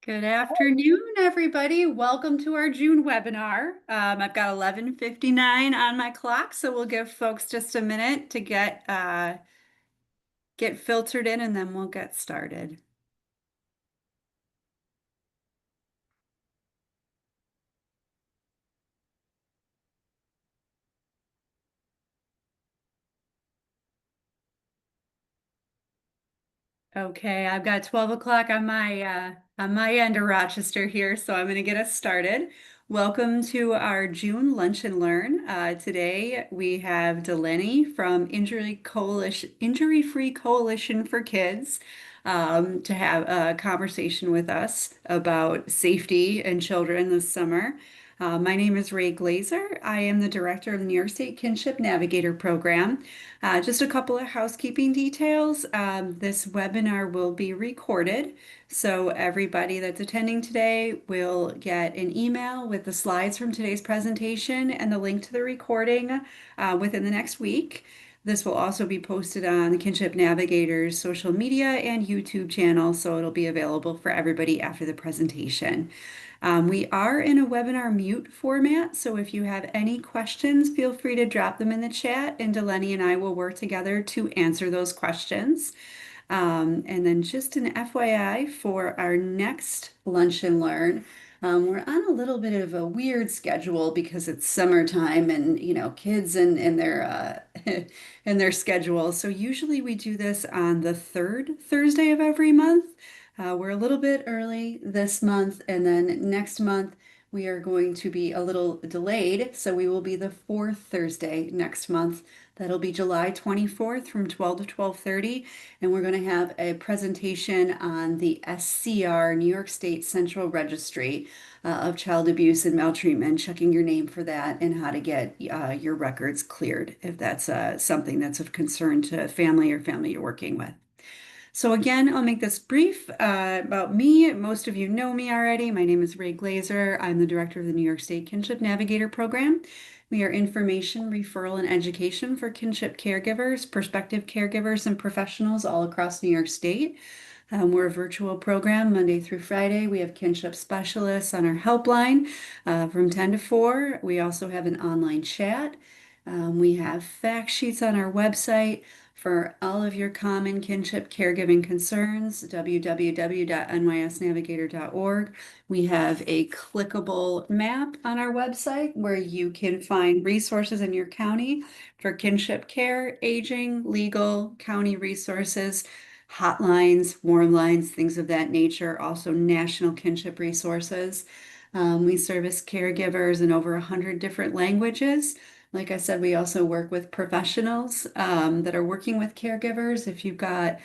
Good afternoon, everybody. Welcome to our June webinar. I've got 11:59 on my clock, so we'll give folks just a minute to get filtered in, and then we'll get started. Okay, I've got 12 o'clock on my end of Rochester here, so I'm going to get us started. Welcome to our June Lunch and Learn. Today we have DiLenny from Injury Free Coalition for Kids to have a conversation with us about safety in children this summer. My name is Rae Glaser. I am the director of the New York State Kinship Navigator program. Just a couple of housekeeping details. This webinar will be recorded, so everybody that's attending today will get an email with the slides from today's presentation and the link to the recording within the next week. This will also be posted on the Kinship Navigator's social media and YouTube channel, so it'll be available for everybody after the presentation. We are in a webinar mute format, so if you have any questions, feel free to drop them in the chat, and DiLenny and I will work together to answer those questions. And then just an FYI for our next Lunch and Learn, we're on a little bit of a weird schedule because it's summertime and kids and their and their schedule. So usually we do this on the third Thursday of every month. We're a little bit early this month, and then next month we are going to be a little delayed. So we will be the fourth Thursday next month. That'll be July 24th from 12 to 12:30. And we're going to have a presentation on the SCR, New York State Central Registry of Child Abuse and Maltreatment, checking your name for that and how to get your records cleared if that's something that's of concern to family or family you're working with. So again, I'll make this brief about me. Most of you know me already. My name is Rae Glaser. I'm the director of the New York State Kinship Navigator program. We are information, referral, and education for kinship caregivers, prospective caregivers, and professionals all across New York State. We're a virtual program Monday through Friday. We have kinship specialists on our helpline from 10 to 4. We also have an online chat. We have fact sheets on our website for all of your common kinship caregiving concerns, www.nysnavigator.org. We have a clickable map on our website where you can find resources in your county for kinship care, aging, legal, county resources, hotlines, warm lines, things of that nature, also national kinship resources. We service caregivers in over 100 different languages. Like I said, we also work with professionals that are working with caregivers. If you've got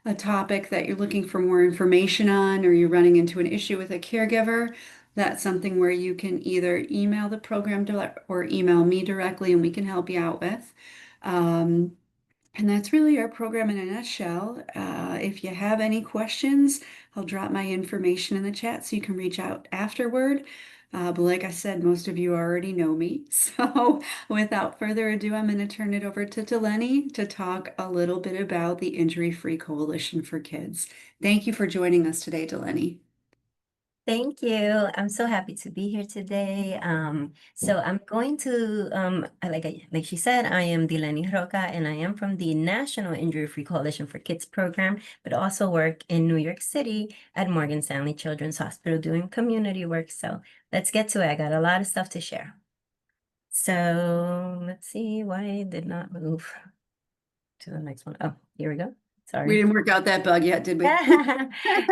a topic that you're looking for more information on, or you're running into an issue with a caregiver, that's something where you can either email the program or email me directly, and we can help you out with. And that's really our program in a nutshell. If you have any questions, I'll drop my information in the chat so you can reach out afterward. But like I said, most of you already know me. So without further ado, I'm going to turn it over to DiLenny to talk a little bit about the Injury Free Coalition for Kids. Thank you for joining us today, DiLenny. Thank you. I'm so happy to be here today. So I'm going to, like she said, I am DiLenny Roca, and I am from the National Injury Free Coalition for Kids program, but also work in New York City at Morgan Stanley Children's Hospital doing community work. So let's get to it. I got a lot of stuff to share. So let's see why it did not move to the next one. Oh, here we go. Sorry. We didn't work out that bug yet, did we?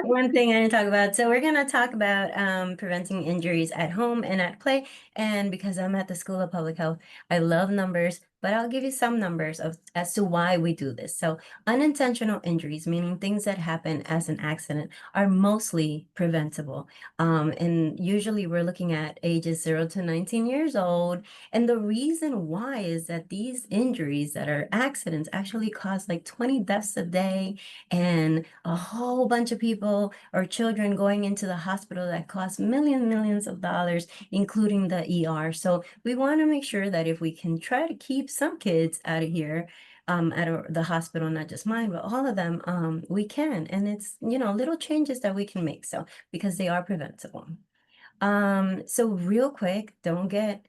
One thing I didn't talk about. So we're going to talk about preventing injuries at home and at play. And because I'm at the School of Public Health, I love numbers, but I'll give you some numbers as to why we do this. So unintentional injuries, meaning things that happen as an accident, are mostly preventable. And usually we're looking at ages 0 to 19 years old. And the reason why is that these injuries that are accidents actually cause like 20 deaths a day and a whole bunch of people or children going into the hospital that cost millions of dollars, including the ER. So we want to make sure that if we can try to keep some kids out of here, the hospital, not just mine, but all of them, we can. And it's, little changes that we can make. So, because they are preventable. So real quick, don't get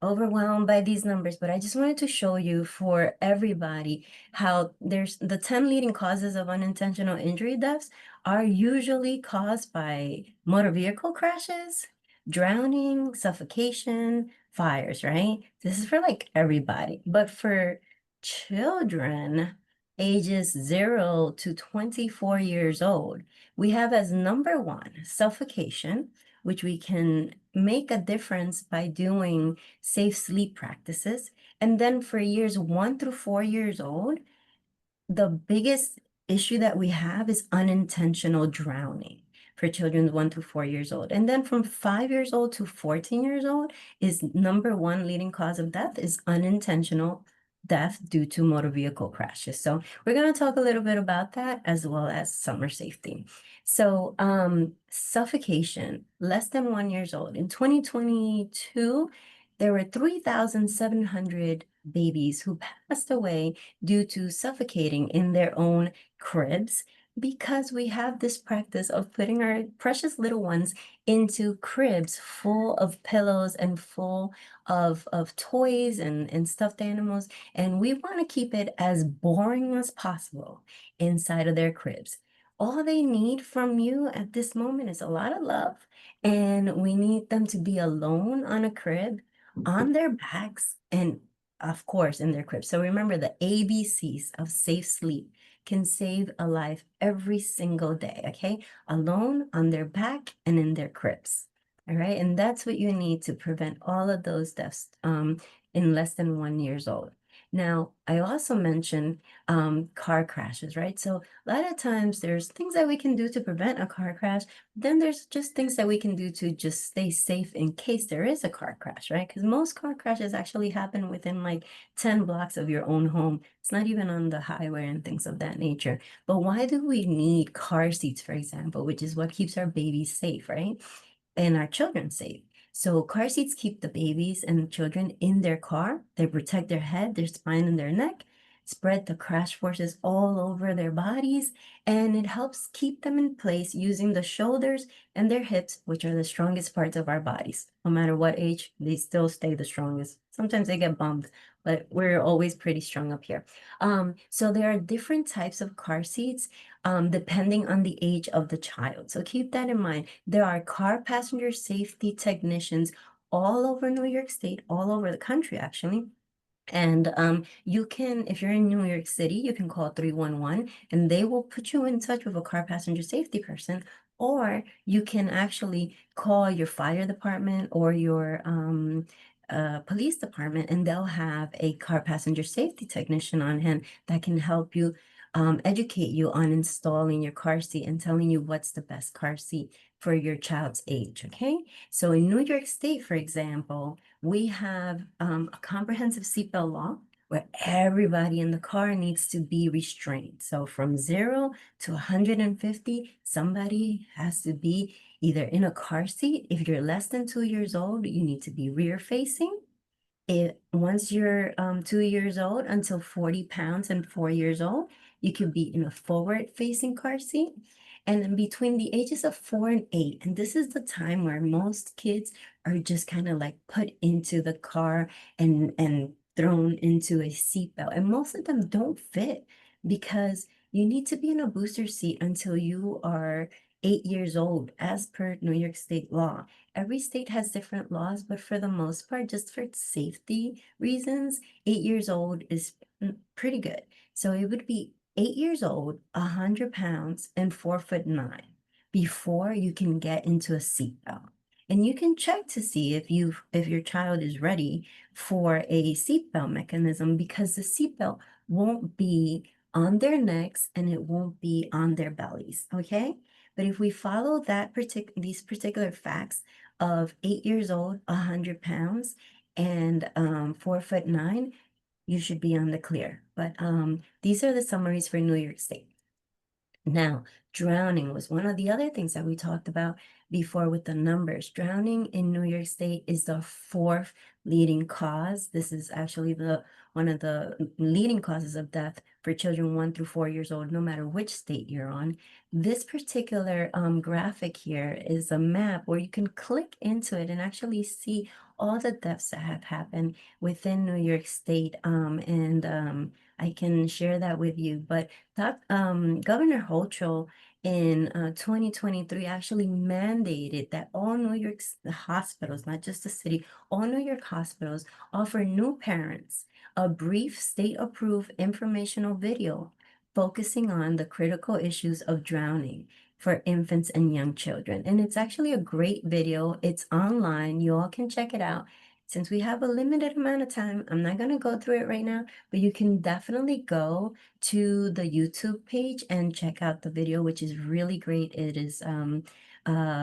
overwhelmed by these numbers, but I just wanted to show you for everybody how there's the 10 leading causes of unintentional injury deaths are usually caused by motor vehicle crashes, drowning, suffocation, fires, right? This is for like everybody, but for children ages 0 to 24 years old, we have as number one suffocation, which we can make a difference by doing safe sleep practices. And then for years 1 through 4 years old, the biggest issue that we have is unintentional drowning for children 1 to 4 years old. And then from 5 years old to 14 years old is number one leading cause of death is unintentional death due to motor vehicle crashes. So we're going to talk a little bit about that as well as summer safety. So suffocation, less than 1 years old. In 2022, there were 3,700 babies who passed away due to suffocating in their own cribs because we have this practice of putting our precious little ones into cribs full of pillows and full of toys and stuffed animals. And we want to keep it as boring as possible inside of their cribs. All they need from you at this moment is a lot of love. And we need them to be alone on a crib, on their backs, and of course, in their cribs. So remember the ABCs of safe sleep can save a life every single day, okay? Alone, on their back, and in their cribs. All right, and that's what you need to prevent all of those deaths in less than 1 years old. Now, I also mentioned car crashes, right? So a lot of times there's things that we can do to prevent a car crash. Then there's just things that we can do to just stay safe in case there is a car crash, right? Because most car crashes actually happen within like 10 blocks of your own home. It's not even on the highway and things of that nature. But why do we need car seats, for example, which is what keeps our babies safe, right? And our children safe. So car seats keep the babies and children in their car. They protect their head, their spine, and their neck, spread the crash forces all over their bodies, and it helps keep them in place using the shoulders and their hips, which are the strongest parts of our bodies. No matter what age, they still stay the strongest. Sometimes they get bumped, but we're always pretty strong up here. So there are different types of car seats depending on the age of the child. So keep that in mind. There are car passenger safety technicians all over New York State, all over the country, actually. And you can, if you're in New York City, you can call 311 and they will put you in touch with a car passenger safety person. Or you can actually call your fire department or your police department, and they'll have a car passenger safety technician on hand that can help you educate you on installing your car seat and telling you what's the best car seat for your child's age, okay? So in New York State, for example, we have a comprehensive seatbelt law where everybody in the car needs to be restrained. So from 0 to 150, somebody has to be either in a car seat. If you're less than 2 years old, you need to be rear facing. Once you're 2 years old until 40 pounds and 4 years old, you could be in a forward facing car seat. And then between the ages of 4 and 8, and this is the time where most kids are just kind of like put into the car and thrown into a seatbelt. And most of them don't fit because you need to be in a booster seat until you are 8 years old, as per New York State law. Every state has different laws, but for the most part, just for safety reasons, 8 years old is pretty good. So it would be 8 years old, 100 pounds, and 4'9" before you can get into a seatbelt. And you can check to see if your child is ready for a seatbelt mechanism, because the seatbelt won't be on their necks and it won't be on their bellies, okay? But if we follow these particular facts of 8 years old, 100 pounds, and 4'9", you should be on the clear. But these are the summaries for New York State. Now, drowning was one of the other things that we talked about before with the numbers. Drowning in New York State is the fourth leading cause. This is actually the one of the leading causes of death for children 1 through 4 years old, no matter which state you're on. This particular graphic here is a map where you can click into it and actually see all the deaths that have happened within New York State. And I can share that with you. But that Governor Hochul in 2023 actually mandated that all New York hospitals, not just the city, all New York hospitals offer new parents a brief state-approved informational video focusing on the critical issues of drowning for infants and young children. And it's actually a great video. It's online. You all can check it out. Since we have a limited amount of time, I'm not going to go through it right now, but you can definitely go to the YouTube page and check out the video, which is really great. It is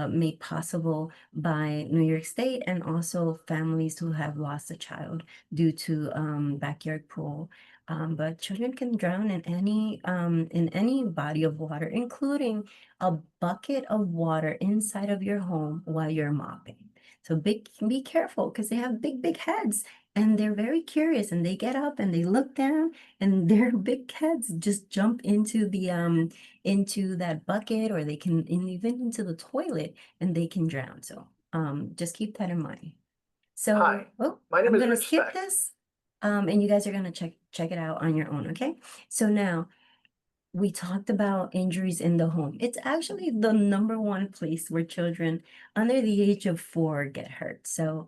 made possible by New York State and also families who have lost a child due to backyard pool. But children can drown in any body of water, including a bucket of water inside of your home while you're mopping. So be careful because they have big heads and they're very curious and they get up and they look down and their big heads just jump into the into that bucket, or they can even into the toilet, and they can drown. So just keep that in mind. So Hi, my name I'm is gonna Rich skip Speck. this, and you guys are gonna check it out on your own, okay? So now we talked about injuries in the home. It's actually the number one place where children under the age of 4 get hurt. So,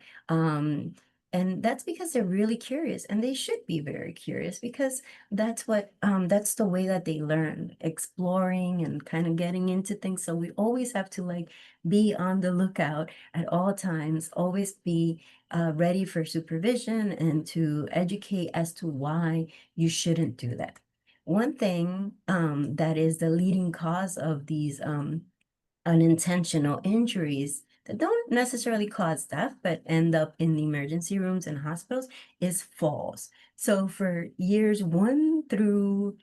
and that's because they're really curious, and they should be very curious because that's the way that they learn, exploring and kind of getting into things. So we always have to like be on the lookout at all times, always be ready for supervision and to educate as to why you shouldn't do that. One thing that is the leading cause of these unintentional injuries that don't necessarily cause death, but end up in the emergency rooms and hospitals is falls. So for years 1 through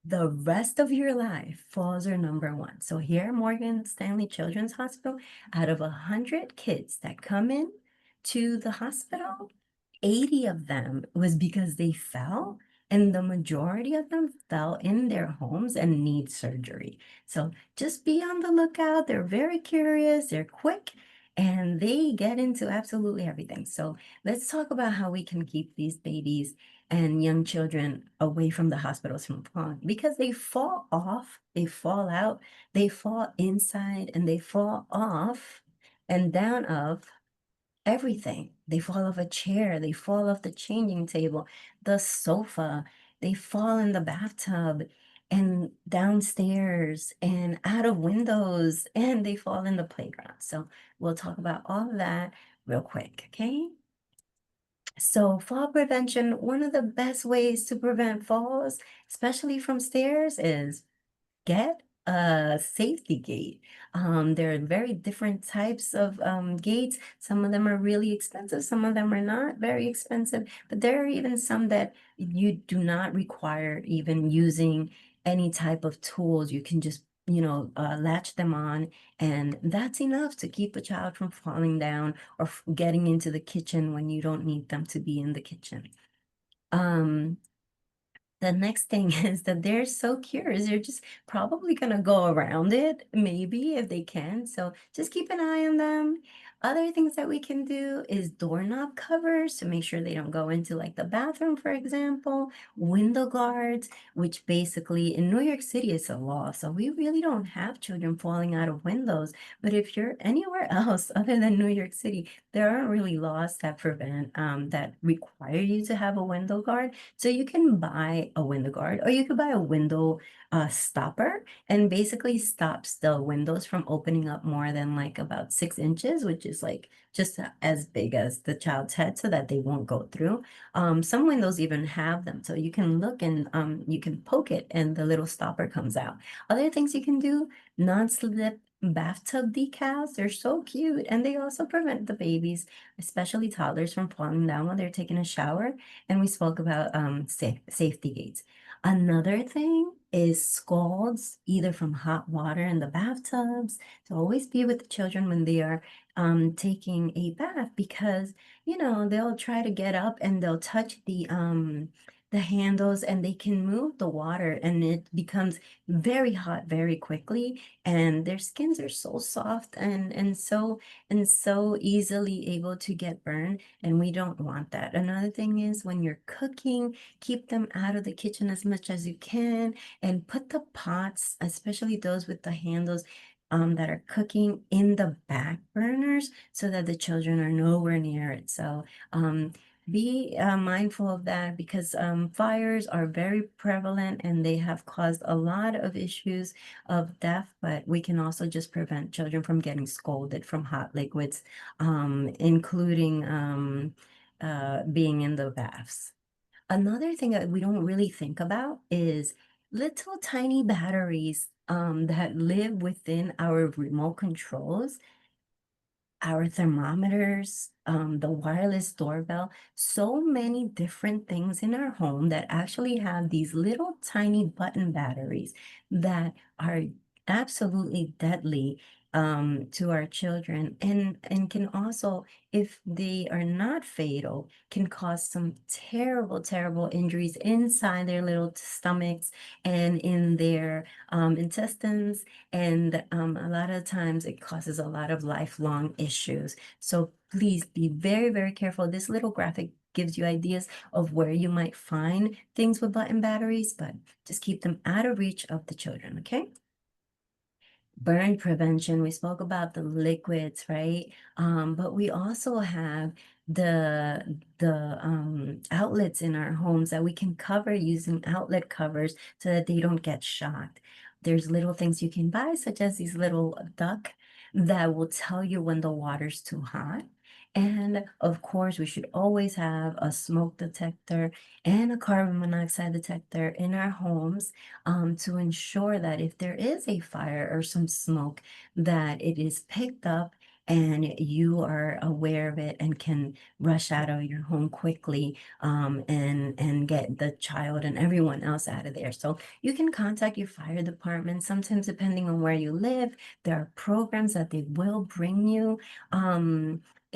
the rest of your life, falls are number one. So here at Morgan Stanley Children's Hospital, out of 100 kids that come in to the hospital, 80 of them was because they fell, and the majority of them fell in their homes and need surgery. So just be on the lookout. They're very curious, they're quick, and they get into absolutely everything. So let's talk about how we can keep these babies and young children away from the hospitals from falling, because they fall off, they fall out, they fall inside, and they fall off and down of everything. They fall off a chair, they fall off the changing table, the sofa, they fall in the bathtub and downstairs and out of windows, and they fall in the playground. So we'll talk about all of that real quick, okay? So fall prevention, one of the best ways to prevent falls, especially from stairs, is get a safety gate. There are very different types of gates. Some of them are really expensive, some of them are not very expensive, but there are even some that you do not require even using any type of tools. You can just, latch them on, and that's enough to keep a child from falling down or getting into the kitchen when you don't need them to be in the kitchen. The next thing is that they're so curious. They're just probably gonna go around it, maybe if they can. So just keep an eye on them. Other things that we can do is doorknob covers to make sure they don't go into like the bathroom, for example. Window guards, which basically in New York City is a law. So we really don't have children falling out of windows. But if you're anywhere else other than New York City, there aren't really laws that prevent that require you to have a window guard. So you can buy a window guard, or you could buy a window stopper, and basically stops the windows from opening up more than like about 6 inches, which is like just as big as the child's head, so that they won't go through. Some windows even have them, so you can look and you can poke it and the little stopper comes out. Other things you can do, non-slip bathtub decals. They're so cute, and they also prevent the babies, especially toddlers, from falling down when they're taking a shower. And we spoke about safety gates. Another thing is scalds, either from hot water in the bathtubs. So always be with the children when they are taking a bath because, they'll try to get up and they'll touch the handles and they can move the water and it becomes very hot very quickly and their skins are so soft and so easily able to get burned and we don't want that. Another thing is when you're cooking, keep them out of the kitchen as much as you can and put the pots, especially those with the handles, that are cooking in the back burners so that the children are nowhere near it. So be mindful of that because fires are very prevalent and they have caused a lot of issues of death, but we can also just prevent children from getting scalded from hot liquids, including being in the baths. Another thing that we don't really think about is little tiny batteries that live within our remote controls, our thermometers, the wireless doorbell, so many different things in our home that actually have these little tiny button batteries that are absolutely deadly to our children and can also, if they are not fatal, can cause some terrible, terrible injuries inside their little stomachs and in their intestines and a lot of times it causes a lot of lifelong issues. So please be very, very careful. This little graphic gives you ideas of where you might find things with button batteries, but just keep them out of reach of the children, okay? Burn prevention, we spoke about the liquids, right? But we also have the outlets in our homes that we can cover using outlet covers so that they don't get shocked. There's little things you can buy, such as these little duck that will tell you when the water's too hot. And of course, we should always have a smoke detector and a carbon monoxide detector in our homes to ensure that if there is a fire or some smoke, that it is picked up and you are aware of it and can rush out of your home quickly and get the child and everyone else out of there. So you can contact your fire department. Sometimes, depending on where you live, there are programs that they will bring you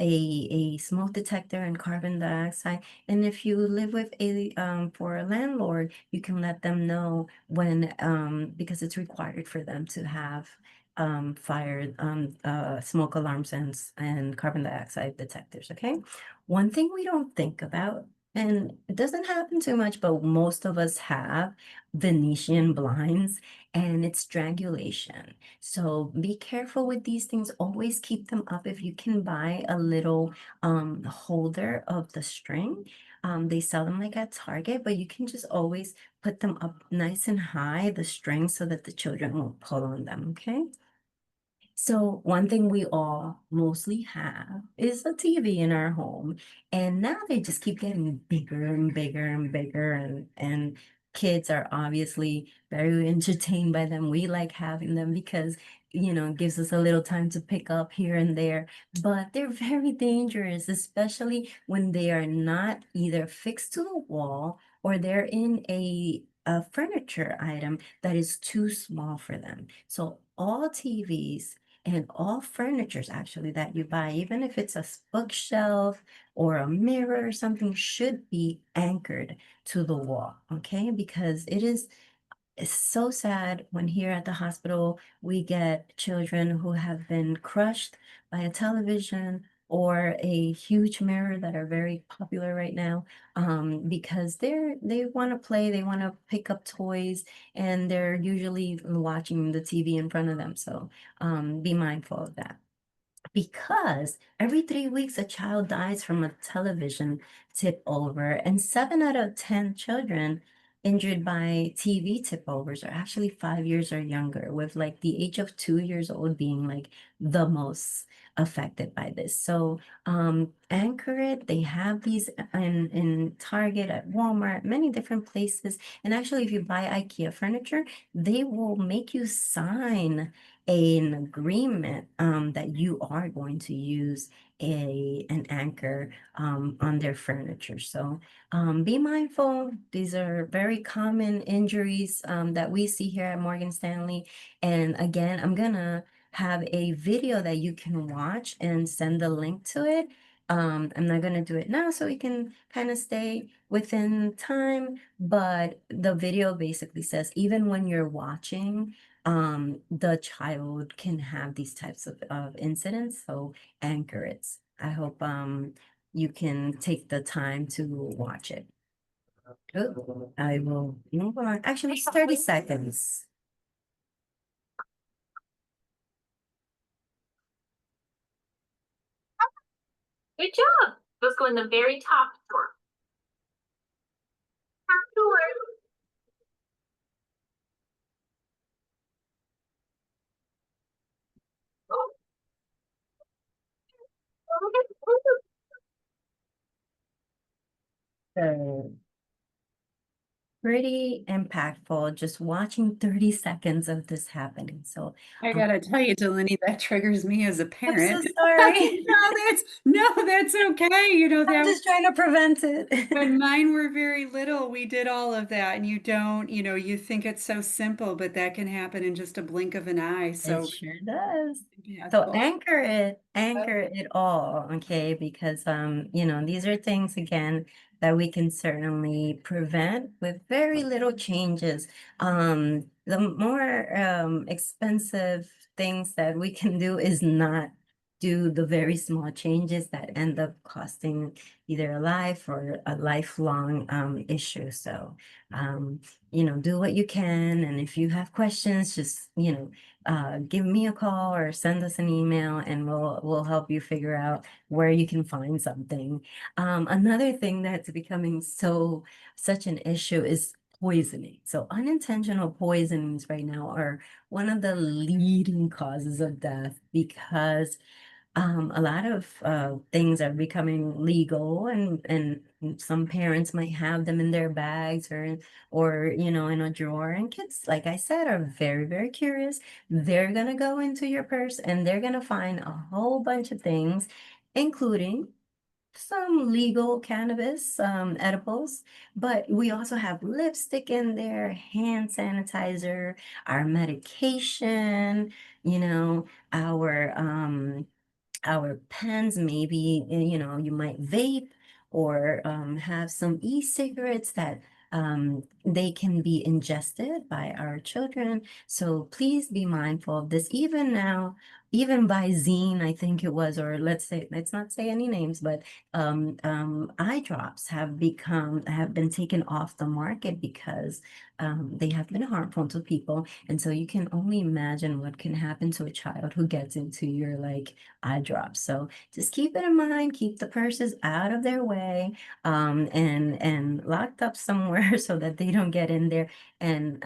a smoke detector and carbon dioxide. And if you live with for a landlord, you can let them know when, because it's required for them to have fire, smoke alarms and carbon dioxide detectors, okay? One thing we don't think about, and it doesn't happen too much, but most of us have Venetian blinds, and it's strangulation. So be careful with these things. Always keep them up. If you can buy a little holder of the string, they sell them like at Target, but you can just always put them up nice and high, the string, so that the children won't pull on them, okay? So one thing we all mostly have is a TV in our home, and now they just keep getting bigger and bigger and bigger, and kids are obviously very entertained by them. We like having them because, it gives us a little time to pick up here and there, but they're very dangerous, especially when they are not either fixed to the wall or they're in a furniture item that is too small for them. So all TVs and all furnitures actually that you buy, even if it's a bookshelf or a mirror or something, should be anchored to the wall, okay? Because it's so sad when here at the hospital we get children who have been crushed by a television or a huge mirror that are very popular right now because they want to play, they want to pick up toys, and they're usually watching the TV in front of them. So be mindful of that. Because every 3 weeks a child dies from a television tip over, and 7 out of 10 children injured by TV tip overs are actually 5 years or younger, with like the age of 2 years old being like the most affected by this. So anchor it. They have these in Target, at Walmart, many different places. And actually, if you buy IKEA furniture, they will make you sign an agreement that you are going to use an anchor on their furniture. So be mindful. These are very common injuries that we see here at Morgan Stanley. And again, I'm gonna have a video that you can watch and send the link to it. I'm not gonna do it now so we can kind of stay within time, but the video basically says even when you're watching, the child can have these types of incidents, so anchor it. I hope you can take the time to watch it. Oh, I will move on. Actually, it's 30 seconds. Good job. Let's go in the very top drawer. Top drawer. Oh. So pretty impactful just watching 30 seconds of this happening. So I gotta tell you, DiLenny, that triggers me as a I'm so parent. sorry. No, that's okay. I'm That just trying to prevent it. when mine were very little, we did all of that, and you don't, you think it's so simple, but that can happen in just a blink of an eye. It So sure does. So impactful. anchor it all, okay? Because these are things again that we can certainly prevent with very little changes. The more expensive things that we can do is not do the very small changes that end up costing either a life or a lifelong issue. So do what you can, and if you have questions, just give me a call or send us an email, and we'll help you figure out where you can find something. Another thing that's becoming such an issue is poisoning. So unintentional poisonings right now are one of the leading causes of death because a lot of things are becoming legal, and some parents might have them in their bags or in a drawer. And kids, like I said, are very, very curious. They're gonna go into your purse and they're gonna find a whole bunch of things, including some legal cannabis edibles, but we also have lipstick in there, hand sanitizer, our medication, you know, our pens, maybe, you might vape or have some e-cigarettes that they can be ingested by our children. So please be mindful of this. Even now, even by Zine, I think it was, or let's not say any names, but eye drops have been taken off the market because they have been harmful to people. And so you can only imagine what can happen to a child who gets into your eye drops. So just keep it in mind, keep the purses out of their way, and locked up somewhere so that they don't get in there and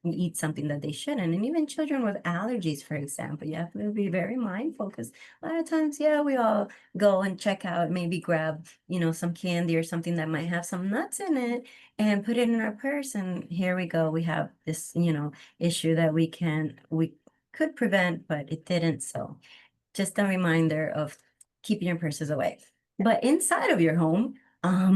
eat something that they shouldn't. And even children with allergies, for example, you have to be very mindful because a lot of times, yeah, we all go and check out, maybe grab, some candy or something that might have some nuts in it and put it in our purse. And here we go. We have this, issue that we could prevent, but it didn't. So just a reminder of keeping your purses away. But inside of your home,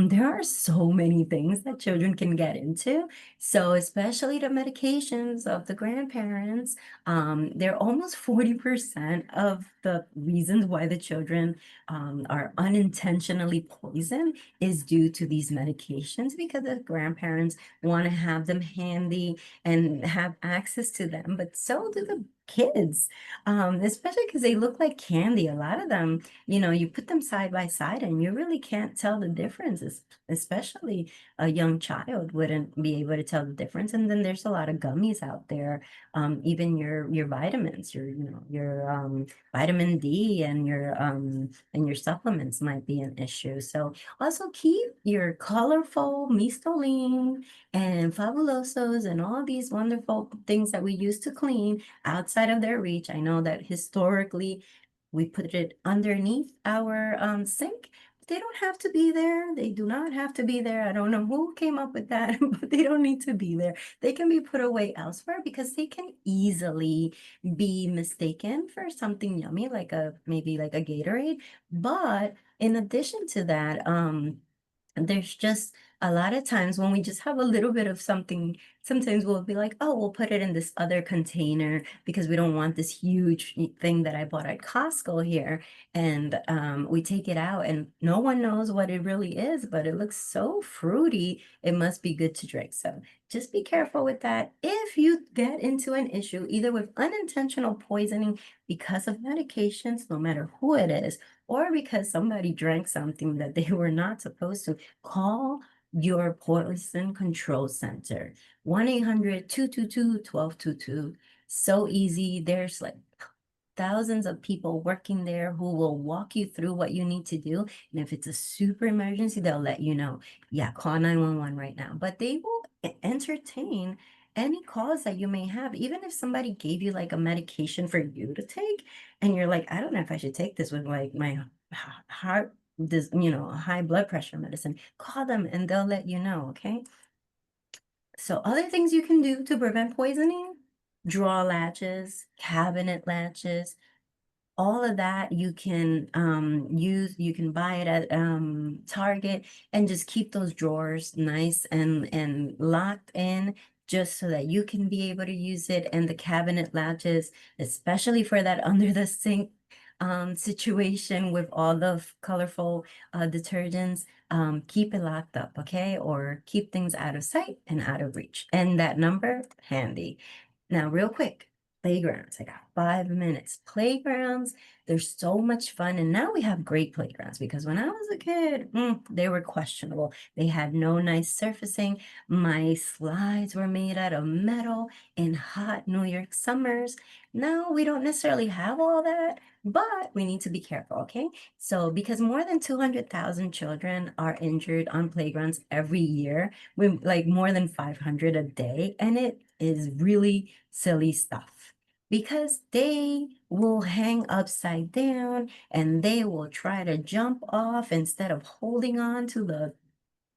there are so many things that children can get into. So especially the medications of the grandparents, they're almost 40% of the reasons why the children are unintentionally poisoned is due to these medications because the grandparents want to have them handy and have access to them, but so do the kids, especially because they look like candy. A lot of them, you put them side by side and you really can't tell the differences, especially a young child wouldn't be able to tell the difference. And then there's a lot of gummies out there, even your vitamins, your vitamin D and your supplements might be an issue. So also keep your colorful Mistoline and Fabulosos and all these wonderful things that we use to clean outside of their reach. I know that historically we put it underneath our sink. They don't have to be there. They do not have to be there. I don't know who came up with that, but they don't need to be there. They can be put away elsewhere because they can easily be mistaken for something yummy, like maybe like a Gatorade. But in addition to that, there's just a lot of times when we just have a little bit of something, sometimes we'll be like, oh, we'll put it in this other container because we don't want this huge thing that I bought at Costco here. And we take it out and no one knows what it really is, but it looks so fruity. It must be good to drink. So just be careful with that. If you get into an issue, either with unintentional poisoning because of medications, no matter who it is, or because somebody drank something that they were not supposed to, call your poison control center. 1-800-222-1222. So easy. There's like thousands of people working there who will walk you through what you need to do. And if it's a super emergency, they'll let you know. Yeah, call 911 right now. But they will entertain any calls that you may have, even if somebody gave you like a medication for you to take, and you're like, I don't know if I should take this with like my heart, this, high blood pressure medicine. Call them and they'll let you know, okay? So other things you can do to prevent poisoning: drawer latches, cabinet latches, all of that you can use. You can buy it at Target, and just keep those drawers nice and locked in, just so that you can be able to use it. And the cabinet latches, especially for that under the sink situation with all the colorful detergents, keep it locked up, okay? Or keep things out of sight and out of reach. And that number handy. Now, real quick, playgrounds. I got 5 minutes. Playgrounds, they're so much fun. And now we have great playgrounds, because when I was a kid, they were questionable. They had no nice surfacing. My slides were made out of metal in hot New York summers. Now we don't necessarily have all that, but we need to be careful, okay? So, because more than 200,000 children are injured on playgrounds every year, with like more than 500 a day, and it is really silly stuff, because they will hang upside down and they will try to jump off instead of holding on to the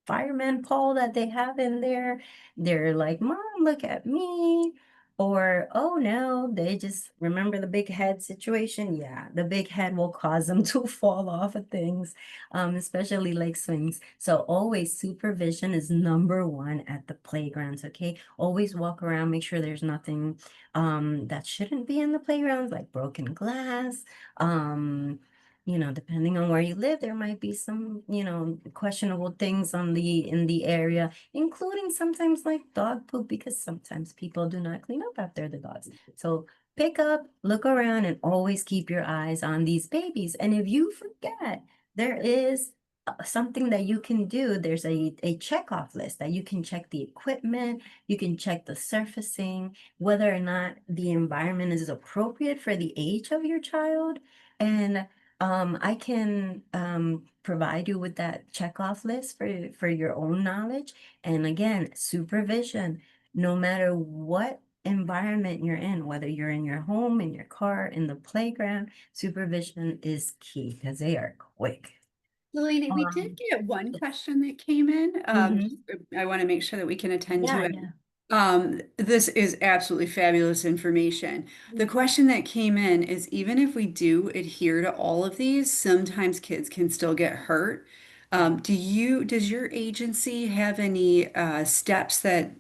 fireman pole that they have in there. They're like, Mom, look at me. Or, oh no, they just remember the big head situation. Yeah, the big head will cause them to fall off of things, especially like swings. So always supervision is number one at the playgrounds, okay? Always walk around, make sure there's nothing that shouldn't be in the playgrounds, like broken glass, depending on where you live, there might be some, questionable things in the area, including sometimes like dog poop, because sometimes people do not clean up after the dogs. So pick up, look around, and always keep your eyes on these babies. And if you forget, there is something that you can do. There's a check-off list that you can check the equipment, you can check the surfacing, whether or not the environment is appropriate for the age of your child. And I can provide you with that checkoff list for your own knowledge. And again, supervision, no matter what environment you're in, whether you're in your home, in your car, in the playground, supervision is key because they are quick. Delaney, we did get one question that came in. Mhm. I want to make sure that we can attend to Yeah, it. yeah. This is absolutely fabulous information. The question that came in is, even if we do adhere to all of these, sometimes kids can still get hurt. Does your agency have any steps that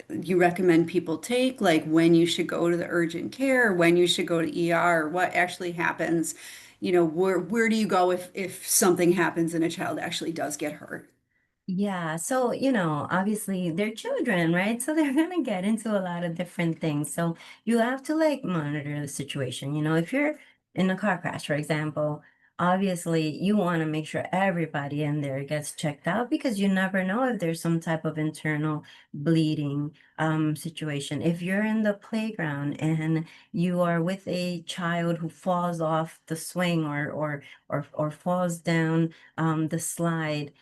you recommend people take, like when you should go to the urgent care, when you should go to ER, or what actually happens? Where do you go if something happens and a child actually does get hurt? Yeah, so obviously they're children, right? So they're gonna get into a lot of different things. So you have to like monitor the situation. If you're in a car crash, for example, obviously you want to make sure everybody in there gets checked out, because you never know if there's some type of internal bleeding situation. If you're in the playground and you are with a child who falls off the swing or falls down the slide.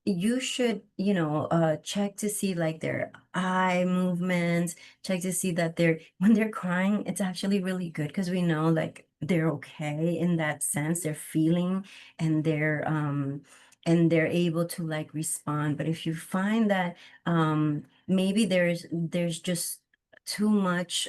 You should, check to see like their eye movements, check to see that when they're crying, it's actually really good, because we know like they're okay in that sense. They're feeling and they're able to like respond. But if you find that maybe there's just too much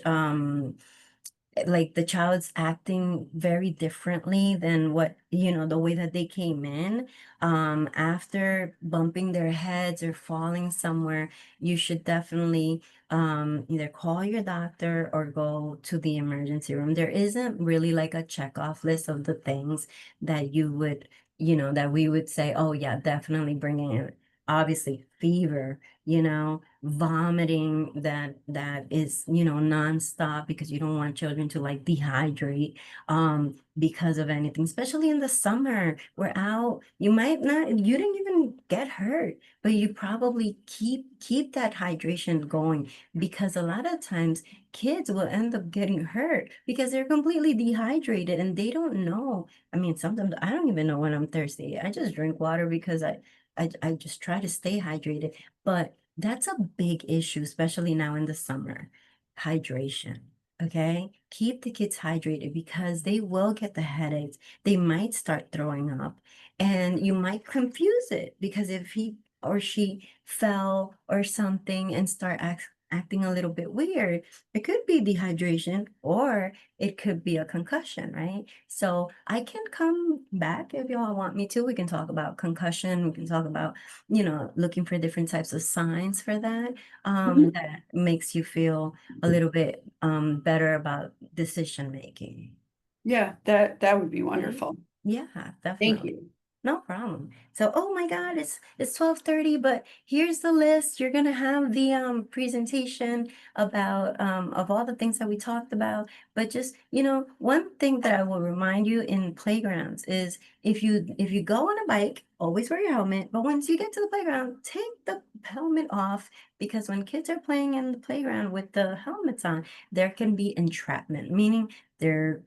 like the child's acting very differently than what, the way that they came in, after bumping their heads or falling somewhere, you should definitely either call your doctor or go to the emergency room. There isn't really like a check-off list of the things that you would, that we would say, oh yeah, definitely bringing in. Obviously, fever, vomiting that is, nonstop, because you don't want children to like dehydrate because of anything, especially in the summer. We're out, you didn't even get hurt, but you probably keep that hydration going, because a lot of times kids will end up getting hurt because they're completely dehydrated and they don't know. I mean, sometimes I don't even know when I'm thirsty. I just drink water because I just try to stay hydrated. But that's a big issue, especially now in the summer. Hydration. Okay. Keep the kids hydrated because they will get the headaches. They might start throwing up and you might confuse it, because if he or she fell or something and acting a little bit weird, it could be dehydration or it could be a concussion, right? So I can come back if y'all want me to. We can talk about concussion. We can talk about, looking for different types of signs for that, Mhm. that makes you feel a little bit better about decision making. Yeah, that would be Yeah. wonderful. Yeah, Thank definitely. you. No problem. So, oh my God, it's 12:30, but here's the list. You're gonna have the presentation about of all the things that we talked about. But just, one thing that I will remind you in playgrounds is, if you go on a bike, always wear your helmet. But once you get to the playground, take the helmet off, because when kids are playing in the playground with the helmets on, there can be entrapment, meaning they're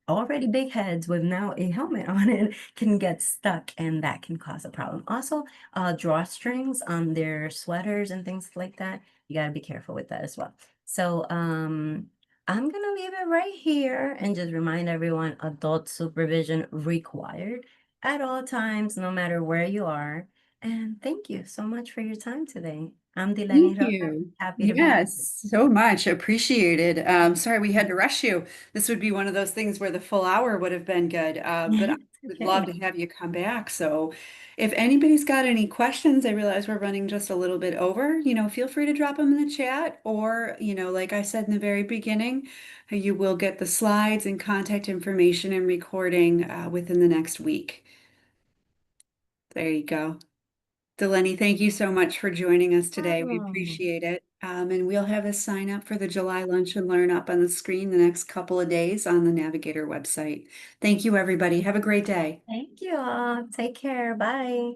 already big heads with now a helmet on it can get stuck, and that can cause a problem. Also, drawstrings on their sweaters and things like that, you got to be careful with that as well. So I'm gonna leave it right here and just remind everyone, adult supervision required at all times, no matter where you are. And thank you so much for your time today. I'm DiLenny Thank Roca. you. Happy to be here. Yes, so much appreciated. Sorry we had to rush you. This would be one of those things where the full hour would have been good, but I would love Okay. to have you come back. So if anybody's got any questions, I realize we're running just a little bit over, feel free to drop them in the chat, or, like I said in the very beginning, you will get the slides and contact information and recording within the next week. There you go. DiLenny, thank you so much for joining us today. We Oh, appreciate it. And we'll have a sign up for the July Lunch and Learn up on the screen the next couple of days on the Navigator website. Thank you, everybody. Have a great day. thank you all. Take care. Bye.